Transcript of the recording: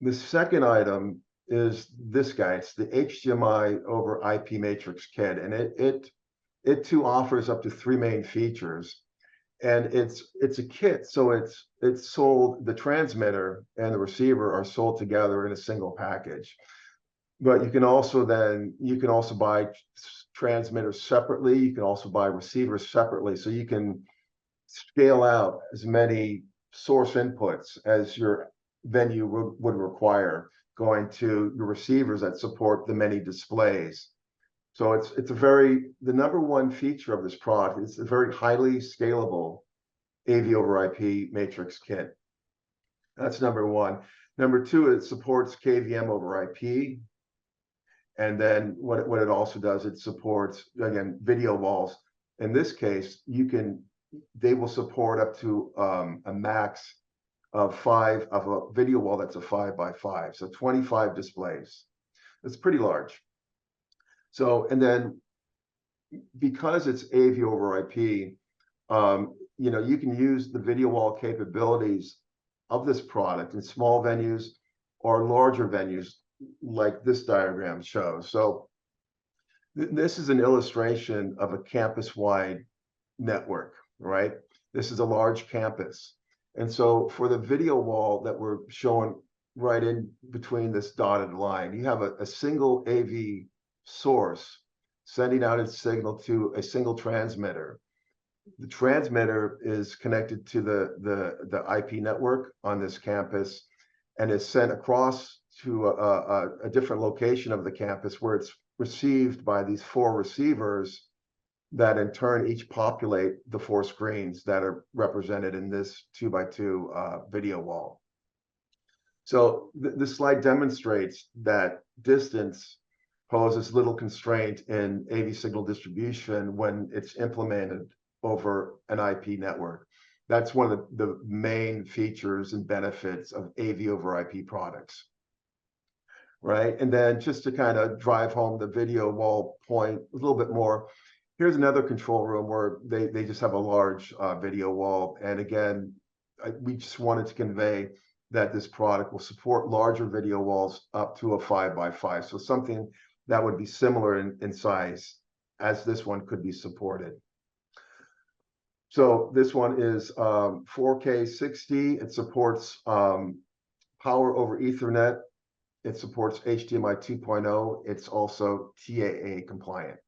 The second item is this guy. It's the HDMI over IP matrix kit, and it too offers up to 3 main features. And it's a kit, so it's sold. The transmitter and the receiver are sold together in a single package. But you can also buy transmitters separately. You can also buy receivers separately, so you can scale out as many source inputs as your venue would require, going to your receivers that support the many displays. So it's a the number one feature of this product. It's a very highly scalable AV over IP matrix kit. That's number one. Number two, it supports KVM over IP. And then what it also does, it supports, again, video walls. In this case, they will support up to a max of 5 of a video wall that's a 5x5, so 25 displays. It's pretty large. So, and then because it's AV over IP, you can use the video wall capabilities of this product in small venues or larger venues, like this diagram shows. So this is an illustration of a campus-wide network, right? This is a large campus. And so for the video wall that we're showing right in between this dotted line, you have a single AV source sending out its signal to a single transmitter. The transmitter is connected to the IP network on this campus and is sent across to a different location of the campus, where it's received by these 4 receivers that in turn each populate the 4 screens that are represented in this 2x2 video wall. So this slide demonstrates that distance poses little constraint in AV signal distribution when it's implemented over an IP network. That's one of the main features and benefits of AV over IP products, right? And then just to kind of drive home the video wall point a little bit more, here's another control room where they just have a large video wall. And again, we just wanted to convey that this product will support larger video walls up to a 5x5. So something that would be similar in size as this one could be supported. So this one is 4K60. It supports power over Ethernet. It supports HDMI 2.0. It's also TAA compliant.